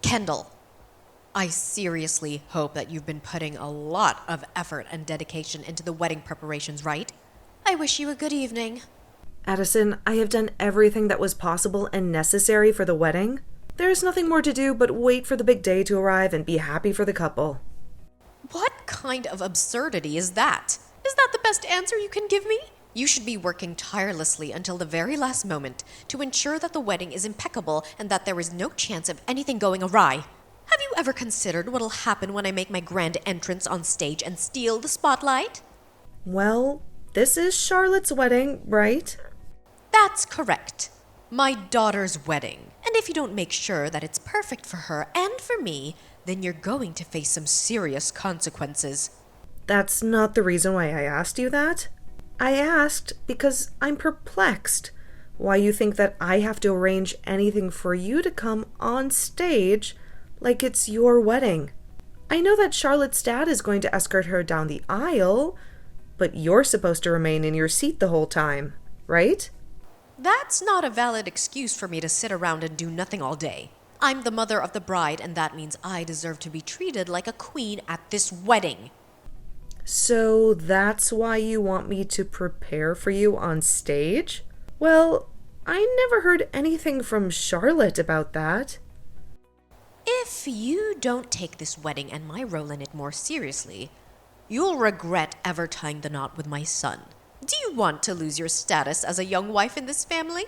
Kendall, I seriously hope that you've been putting a lot of effort and dedication into the wedding preparations, right? I wish you a good evening. Addison, I have done everything that was possible and necessary for the wedding. There is nothing more to do but wait for the big day to arrive and be happy for the couple. What kind of absurdity is that? Is that the best answer you can give me? You should be working tirelessly until the very last moment to ensure that the wedding is impeccable and that there is no chance of anything going awry. Have you ever considered what'll happen when I make my grand entrance on stage and steal the spotlight? Well, this is Charlotte's wedding, right? That's correct. My daughter's wedding. And if you don't make sure that it's perfect for her and for me, then you're going to face some serious consequences. That's not the reason why I asked you that. I asked because I'm perplexed why you think that I have to arrange anything for you to come on stage like it's your wedding. I know that Charlotte's dad is going to escort her down the aisle, but you're supposed to remain in your seat the whole time, right? That's not a valid excuse for me to sit around and do nothing all day. I'm the mother of the bride, and that means I deserve to be treated like a queen at this wedding. So that's why you want me to prepare for you on stage? Well, I never heard anything from Charlotte about that. If you don't take this wedding and my role in it more seriously, you'll regret ever tying the knot with my son. Do you want to lose your status as a young wife in this family?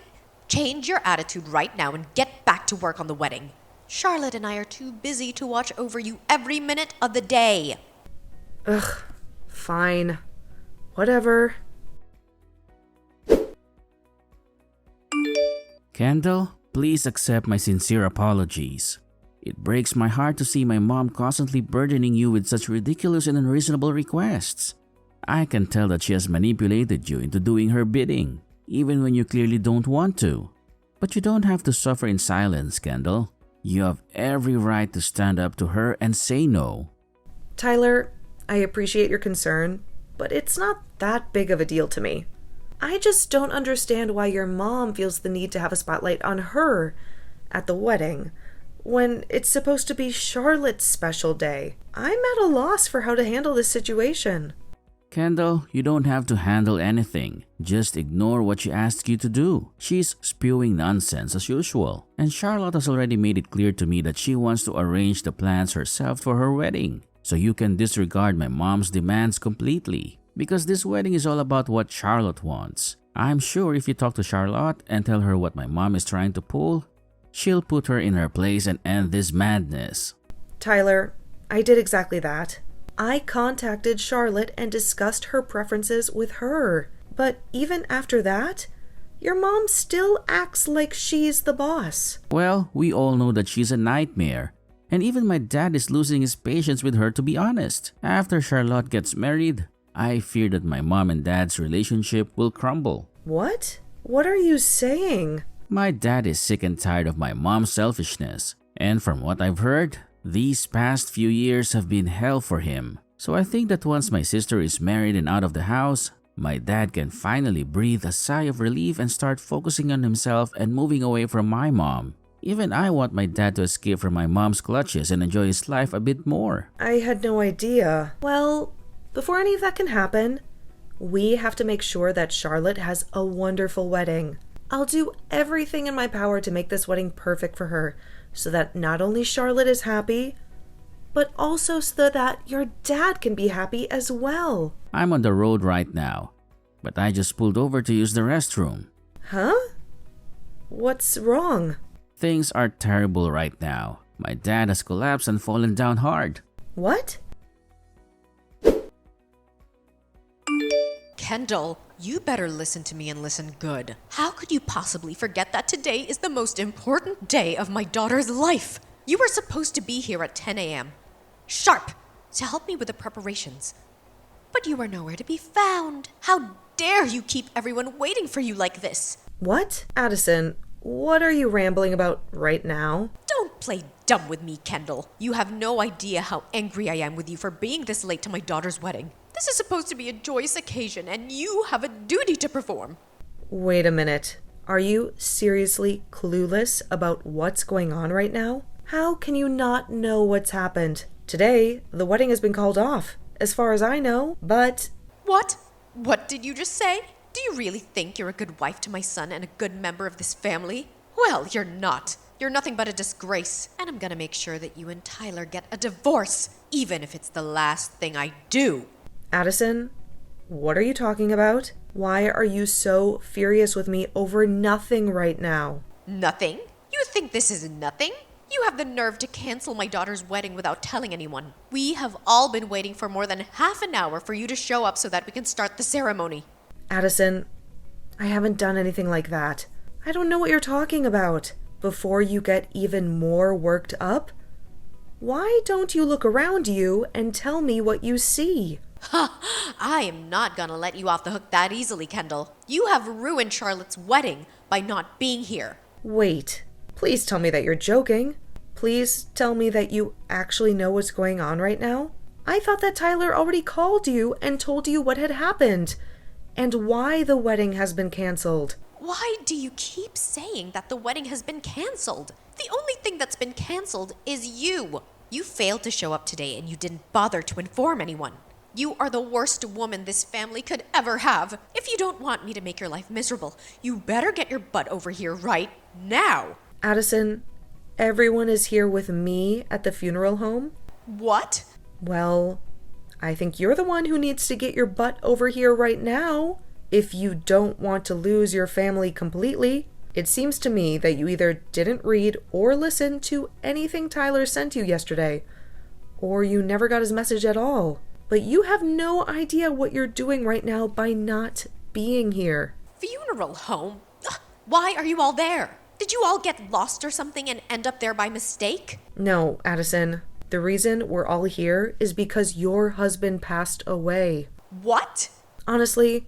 Change your attitude right now and get back to work on the wedding. Charlotte and I are too busy to watch over you every minute of the day. Ugh, fine. Whatever. Kendall, please accept my sincere apologies. It breaks my heart to see my mom constantly burdening you with such ridiculous and unreasonable requests. I can tell that she has manipulated you into doing her bidding, even when you clearly don't want to. But you don't have to suffer in silence, Kendall. You have every right to stand up to her and say no. Tyler, I appreciate your concern, but it's not that big of a deal to me. I just don't understand why your mom feels the need to have a spotlight on her at the wedding, when it's supposed to be Charlotte's special day. I'm at a loss for how to handle this situation. Kendall, you don't have to handle anything. Just ignore what she asks you to do. She's spewing nonsense as usual. And Charlotte has already made it clear to me that she wants to arrange the plans herself for her wedding. So you can disregard my mom's demands completely. Because this wedding is all about what Charlotte wants. I'm sure if you talk to Charlotte and tell her what my mom is trying to pull, she'll put her in her place and end this madness. Tyler, I did exactly that. I contacted Charlotte and discussed her preferences with her. But even after that, your mom still acts like she's the boss. Well, we all know that she's a nightmare. And even my dad is losing his patience with her, to be honest. After Charlotte gets married, I fear that my mom and dad's relationship will crumble. What? What are you saying? My dad is sick and tired of my mom's selfishness. And from what I've heard, these past few years have been hell for him. So I think that once my sister is married and out of the house, my dad can finally breathe a sigh of relief and start focusing on himself and moving away from my mom. Even I want my dad to escape from my mom's clutches and enjoy his life a bit more. I had no idea. Well, before any of that can happen, we have to make sure that Charlotte has a wonderful wedding. I'll do everything in my power to make this wedding perfect for her, so that not only Charlotte is happy, but also so that your dad can be happy as well. I'm on the road right now, but I just pulled over to use the restroom. Huh? What's wrong? Things are terrible right now. My dad has collapsed and fallen down hard. What? Kendall, you better listen to me and listen good. How could you possibly forget that today is the most important day of my daughter's life? You were supposed to be here at 10 a.m. sharp to help me with the preparations. But you are nowhere to be found. How dare you keep everyone waiting for you like this? What? Addison, what are you rambling about right now? Don't play dumb with me, Kendall. You have no idea how angry I am with you for being this late to my daughter's wedding. This is supposed to be a joyous occasion, and you have a duty to perform. Wait a minute. Are you seriously clueless about what's going on right now? How can you not know what's happened? Today, the wedding has been called off, as far as I know, but... What? What did you just say? Do you really think you're a good wife to my son and a good member of this family? Well, you're not. You're nothing but a disgrace. And I'm gonna make sure that you and Tyler get a divorce, even if it's the last thing I do. Addison, what are you talking about? Why are you so furious with me over nothing right now? Nothing? You think this is nothing? You have the nerve to cancel my daughter's wedding without telling anyone. We have all been waiting for more than half an hour for you to show up so that we can start the ceremony. Addison, I haven't done anything like that. I don't know what you're talking about. Before you get even more worked up, why don't you look around you and tell me what you see? Ha! I am not gonna let you off the hook that easily, Kendall. You have ruined Charlotte's wedding by not being here. Wait, please tell me that you're joking. Please tell me that you actually know what's going on right now. I thought that Tyler already called you and told you what had happened and why the wedding has been canceled. Why do you keep saying that the wedding has been canceled? The only thing that's been canceled is you. You failed to show up today and you didn't bother to inform anyone. You are the worst woman this family could ever have. If you don't want me to make your life miserable, you better get your butt over here right now. Addison, everyone is here with me at the funeral home. What? Well, I think you're the one who needs to get your butt over here right now. If you don't want to lose your family completely. It seems to me that you either didn't read or listen to anything Tyler sent you yesterday, or you never got his message at all. But you have no idea what you're doing right now by not being here. Funeral home? Ugh, why are you all there? Did you all get lost or something and end up there by mistake? No, Addison. The reason we're all here is because your husband passed away. What? Honestly,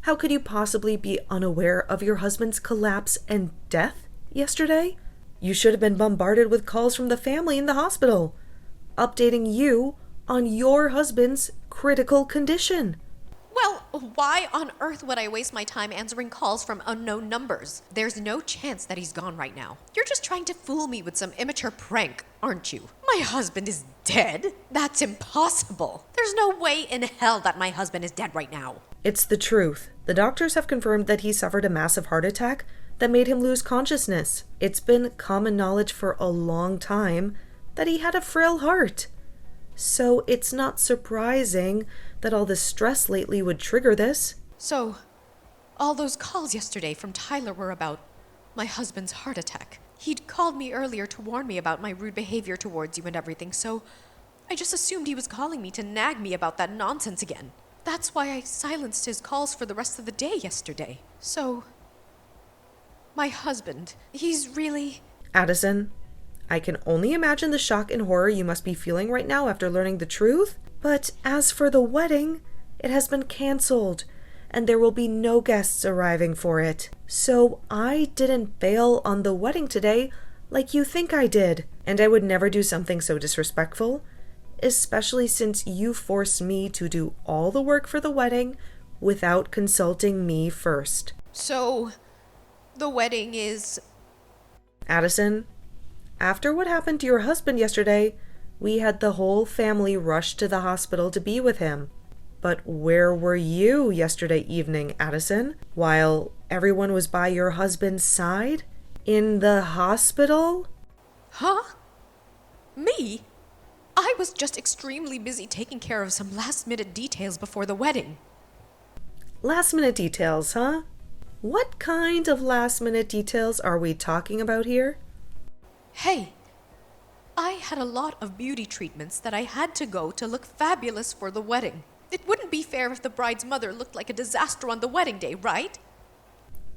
how could you possibly be unaware of your husband's collapse and death yesterday? You should have been bombarded with calls from the family in the hospital, updating you on your husband's critical condition. Well, why on earth would I waste my time answering calls from unknown numbers? There's no chance that he's gone right now. You're just trying to fool me with some immature prank, aren't you? My husband is dead? That's impossible. There's no way in hell that my husband is dead right now. It's the truth. The doctors have confirmed that he suffered a massive heart attack that made him lose consciousness. It's been common knowledge for a long time that he had a frail heart. So it's not surprising that all this stress lately would trigger this. So, all those calls yesterday from Tyler were about my husband's heart attack. He'd called me earlier to warn me about my rude behavior towards you and everything, so I just assumed he was calling me to nag me about that nonsense again. That's why I silenced his calls for the rest of the day yesterday. So, my husband, he's really... Addison, I can only imagine the shock and horror you must be feeling right now after learning the truth. But as for the wedding, it has been canceled, and there will be no guests arriving for it. So I didn't bail on the wedding today like you think I did. And I would never do something so disrespectful, especially since you forced me to do all the work for the wedding without consulting me first. So, the wedding is... Addison, after what happened to your husband yesterday, we had the whole family rush to the hospital to be with him. But where were you yesterday evening, Addison? While everyone was by your husband's side? In the hospital? Huh? Me? I was just extremely busy taking care of some last-minute details before the wedding. Last-minute details, huh? What kind of last-minute details are we talking about here? Hey, I had a lot of beauty treatments that I had to go to look fabulous for the wedding. It wouldn't be fair if the bride's mother looked like a disaster on the wedding day, right?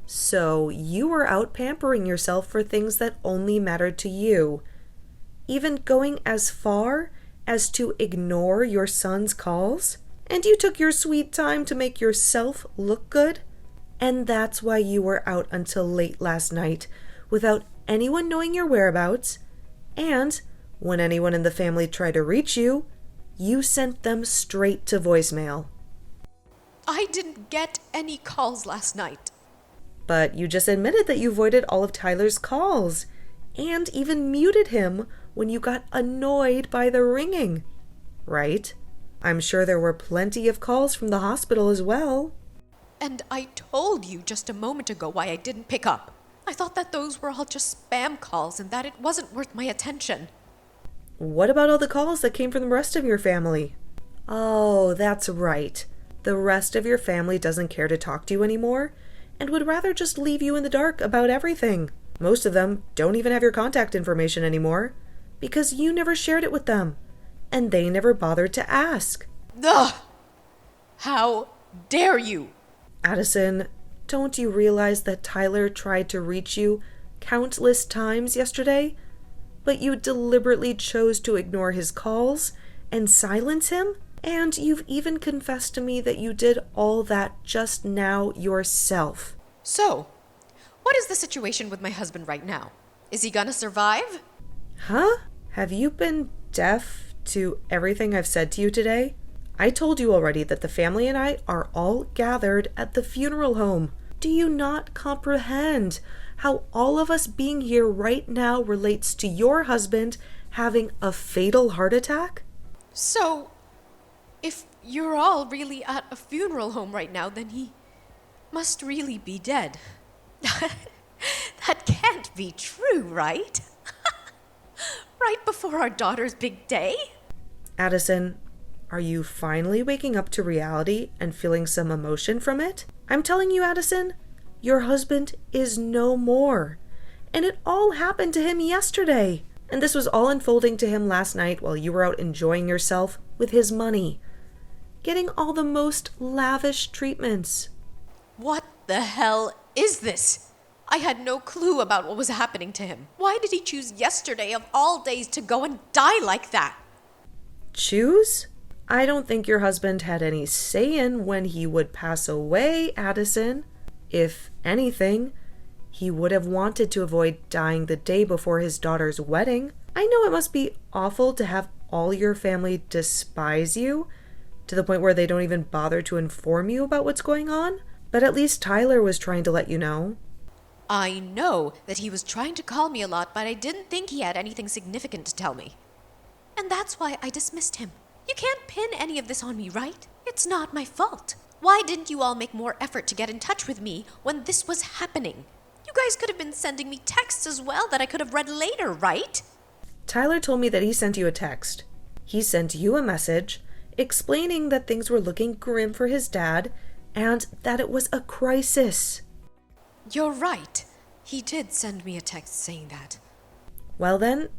So you were out pampering yourself for things that only mattered to you, even going as far as to ignore your son's calls? And you took your sweet time to make yourself look good? And that's why you were out until late last night without anyone knowing your whereabouts, and when anyone in the family tried to reach you, you sent them straight to voicemail. I didn't get any calls last night. But you just admitted that you avoided all of Tyler's calls, and even muted him when you got annoyed by the ringing. Right? I'm sure there were plenty of calls from the hospital as well. And I told you just a moment ago why I didn't pick up. I thought that those were all just spam calls and that it wasn't worth my attention. What about all the calls that came from the rest of your family? Oh, that's right. The rest of your family doesn't care to talk to you anymore and would rather just leave you in the dark about everything. Most of them don't even have your contact information anymore because you never shared it with them and they never bothered to ask. Ugh! How dare you! Addison, don't you realize that Tyler tried to reach you countless times yesterday, but you deliberately chose to ignore his calls and silence him? And you've even confessed to me that you did all that just now yourself. So, what is the situation with my husband right now? Is he gonna survive? Huh? Have you been deaf to everything I've said to you today? I told you already that the family and I are all gathered at the funeral home. Do you not comprehend how all of us being here right now relates to your husband having a fatal heart attack? So, if you're all really at a funeral home right now, then he must really be dead. That can't be true, right? Right before our daughter's big day? Addison, are you finally waking up to reality and feeling some emotion from it? I'm telling you, Addison, your husband is no more. And it all happened to him yesterday. And this was all unfolding to him last night while you were out enjoying yourself with his money, getting all the most lavish treatments. What the hell is this? I had no clue about what was happening to him. Why did he choose yesterday of all days to go and die like that? Choose? I don't think your husband had any say in when he would pass away, Addison. If anything, he would have wanted to avoid dying the day before his daughter's wedding. I know it must be awful to have all your family despise you, to the point where they don't even bother to inform you about what's going on, but at least Tyler was trying to let you know. I know that he was trying to call me a lot, but I didn't think he had anything significant to tell me. And that's why I dismissed him. You can't pin any of this on me, right? It's not my fault. Why didn't you all make more effort to get in touch with me when this was happening? You guys could have been sending me texts as well that I could have read later, right? Tyler told me that he sent you a text. He sent you a message explaining that things were looking grim for his dad and that it was a crisis. You're right. He did send me a text saying that. Well then,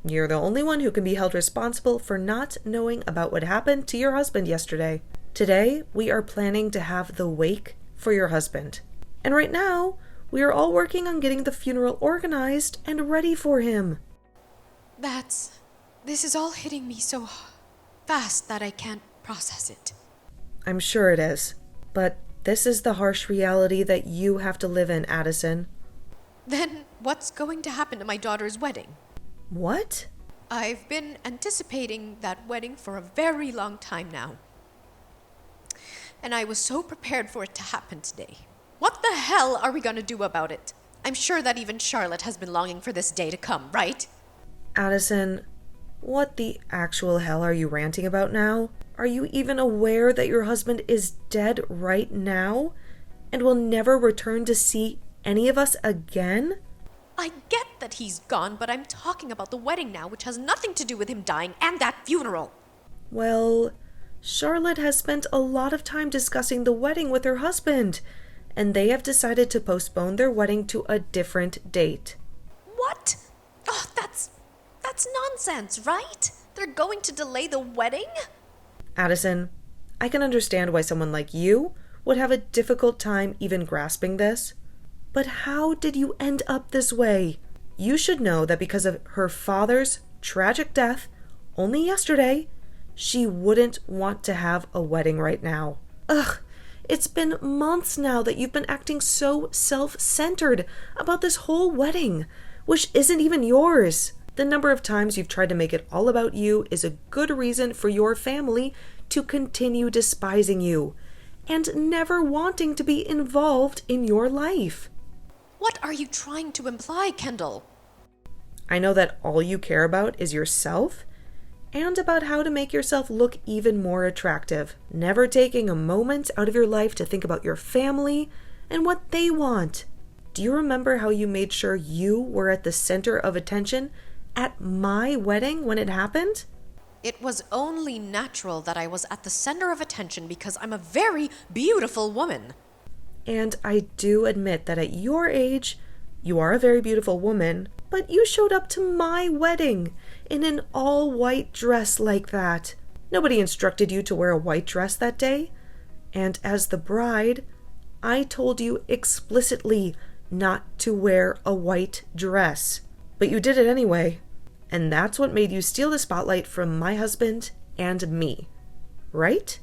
you're the only one who can be held responsible for not knowing about what happened to your husband yesterday. Today, we are planning to have the wake for your husband. And right now, we are all working on getting the funeral organized and ready for him. This is all hitting me so fast that I can't process it. I'm sure it is. But this is the harsh reality that you have to live in, Addison. Then what's going to happen to my daughter's wedding? What? I've been anticipating that wedding for a very long time now. And I was so prepared for it to happen today. What the hell are we going to do about it? I'm sure that even Charlotte has been longing for this day to come, right? Addison, what the actual hell are you ranting about now? Are you even aware that your husband is dead right now and will never return to see any of us again? I get that he's gone, but I'm talking about the wedding now, which has nothing to do with him dying and that funeral. Well, Charlotte has spent a lot of time discussing the wedding with her husband, and they have decided to postpone their wedding to a different date. What? Oh, that's nonsense, right? They're going to delay the wedding? Addison, I can understand why someone like you would have a difficult time even grasping this. But how did you end up this way? You should know that because of her father's tragic death only yesterday, she wouldn't want to have a wedding right now. Ugh, it's been months now that you've been acting so self-centered about this whole wedding, which isn't even yours. The number of times you've tried to make it all about you is a good reason for your family to continue despising you and never wanting to be involved in your life. What are you trying to imply, Kendall? I know that all you care about is yourself and about how to make yourself look even more attractive, never taking a moment out of your life to think about your family and what they want. Do you remember how you made sure you were at the center of attention at my wedding when it happened? It was only natural that I was at the center of attention because I'm a very beautiful woman. And I do admit that at your age, you are a very beautiful woman, but you showed up to my wedding in an all-white dress like that. Nobody instructed you to wear a white dress that day. And as the bride, I told you explicitly not to wear a white dress. But you did it anyway. And that's what made you steal the spotlight from my husband and me. Right?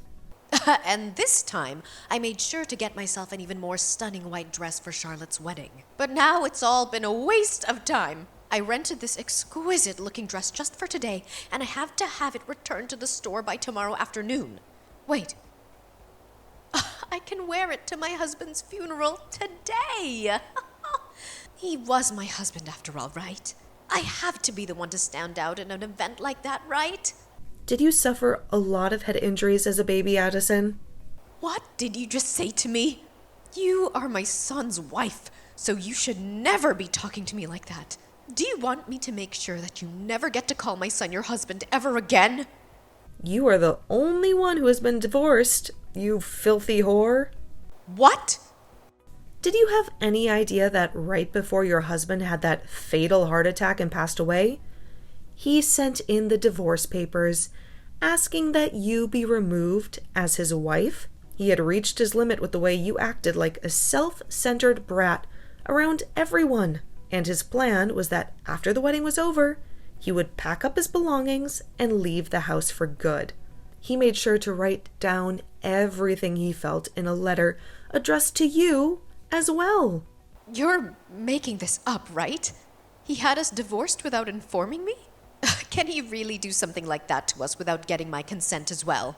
And this time, I made sure to get myself an even more stunning white dress for Charlotte's wedding. But now it's all been a waste of time. I rented this exquisite-looking dress just for today, and I have to have it returned to the store by tomorrow afternoon. Wait. I can wear it to my husband's funeral today. He was my husband after all, right? I have to be the one to stand out in an event like that, right? Did you suffer a lot of head injuries as a baby, Addison? What did you just say to me? You are my son's wife, so you should never be talking to me like that. Do you want me to make sure that you never get to call my son your husband ever again? You are the only one who has been divorced, you filthy whore. What? Did you have any idea that right before your husband had that fatal heart attack and passed away, he sent in the divorce papers asking that you be removed as his wife? He had reached his limit with the way you acted like a self-centered brat around everyone. And his plan was that after the wedding was over, he would pack up his belongings and leave the house for good. He made sure to write down everything he felt in a letter addressed to you as well. You're making this up, right? He had us divorced without informing me? Can he really do something like that to us without getting my consent as well?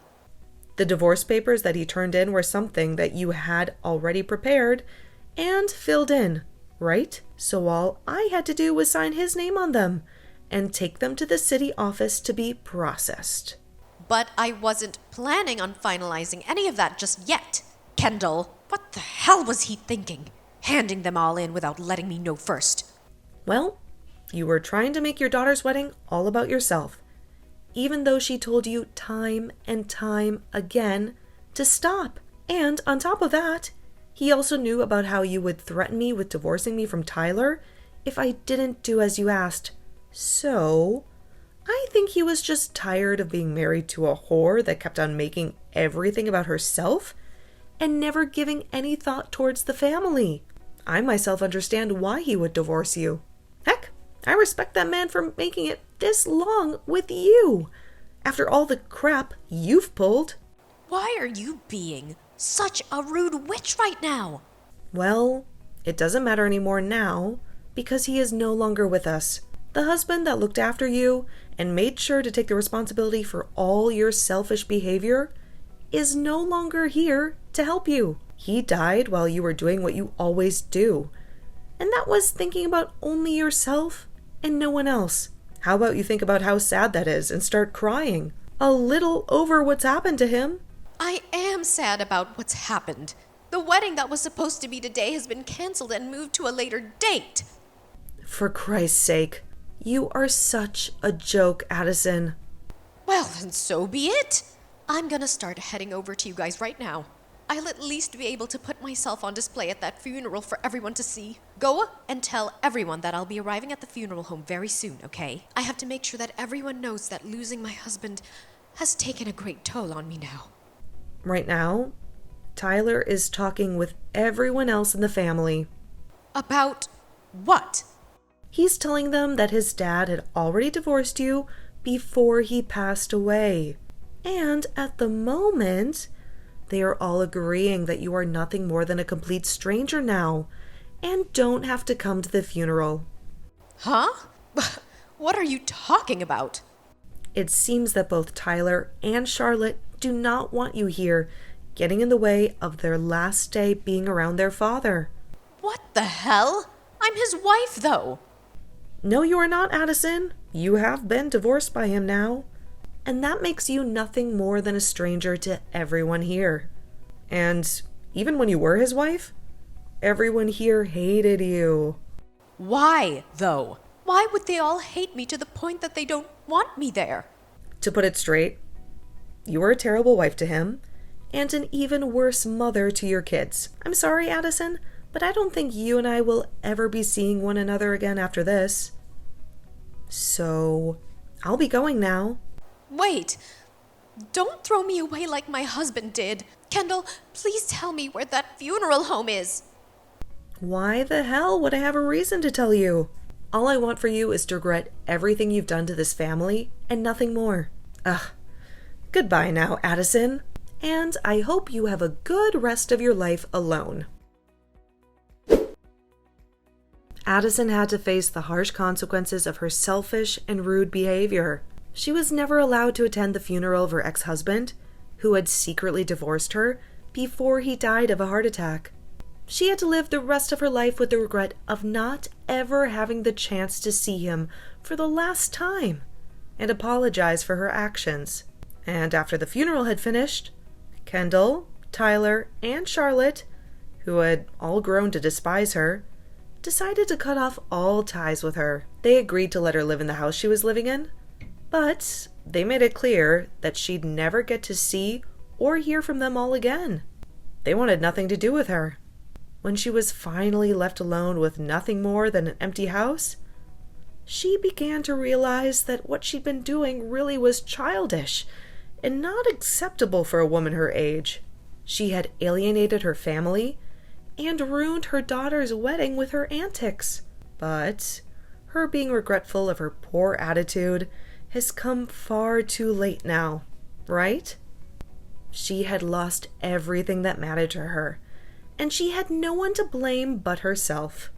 The divorce papers that he turned in were something that you had already prepared and filled in, right? So all I had to do was sign his name on them and take them to the city office to be processed. But I wasn't planning on finalizing any of that just yet. Kendall, what the hell was he thinking? Handing them all in without letting me know first. Well, you were trying to make your daughter's wedding all about yourself, even though she told you time and time again to stop. And on top of that, he also knew about how you would threaten me with divorcing me from Tyler if I didn't do as you asked. So, I think he was just tired of being married to a whore that kept on making everything about herself and never giving any thought towards the family. I myself understand why he would divorce you. Heck, I respect that man for making it this long with you, after all the crap you've pulled. Why are you being such a rude witch right now? Well, it doesn't matter anymore now, because he is no longer with us. The husband that looked after you and made sure to take the responsibility for all your selfish behavior is no longer here to help you. He died while you were doing what you always do, and that was thinking about only yourself and no one else. How about you think about how sad that is and start crying a little over what's happened to him? I am sad about what's happened. The wedding that was supposed to be today has been canceled and moved to a later date. For Christ's sake, you are such a joke, Addison. Well, then so be it. I'm gonna start heading over to you guys right now. I'll at least be able to put myself on display at that funeral for everyone to see. Go and tell everyone that I'll be arriving at the funeral home very soon, okay? I have to make sure that everyone knows that losing my husband has taken a great toll on me now. Right now, Tyler is talking with everyone else in the family. About what? He's telling them that his dad had already divorced you before he passed away. And at the moment, they are all agreeing that you are nothing more than a complete stranger now and don't have to come to the funeral. Huh? What are you talking about? It seems that both Tyler and Charlotte do not want you here, getting in the way of their last day being around their father. What the hell? I'm his wife, though. No, you are not, Addison. You have been divorced by him now. And that makes you nothing more than a stranger to everyone here. And even when you were his wife, everyone here hated you. Why, though? Why would they all hate me to the point that they don't want me there? To put it straight, you were a terrible wife to him, and an even worse mother to your kids. I'm sorry, Addison, but I don't think you and I will ever be seeing one another again after this. So, I'll be going now. Wait! Don't throw me away like my husband did. Kendall, please tell me where that funeral home is. Why the hell would I have a reason to tell you? All I want for you is to regret everything you've done to this family and nothing more. Ugh. Goodbye now, Addison. And I hope you have a good rest of your life alone. Addison had to face the harsh consequences of her selfish and rude behavior. She was never allowed to attend the funeral of her ex-husband, who had secretly divorced her before he died of a heart attack. She had to live the rest of her life with the regret of not ever having the chance to see him for the last time and apologize for her actions. And after the funeral had finished, Kendall, Tyler, and Charlotte, who had all grown to despise her, decided to cut off all ties with her. They agreed to let her live in the house she was living in, but they made it clear that she'd never get to see or hear from them all again. They wanted nothing to do with her. When she was finally left alone with nothing more than an empty house, she began to realize that what she'd been doing really was childish and not acceptable for a woman her age. She had alienated her family and ruined her daughter's wedding with her antics. But her being regretful of her poor attitude has come far too late now, right? She had lost everything that mattered to her, and she had no one to blame but herself.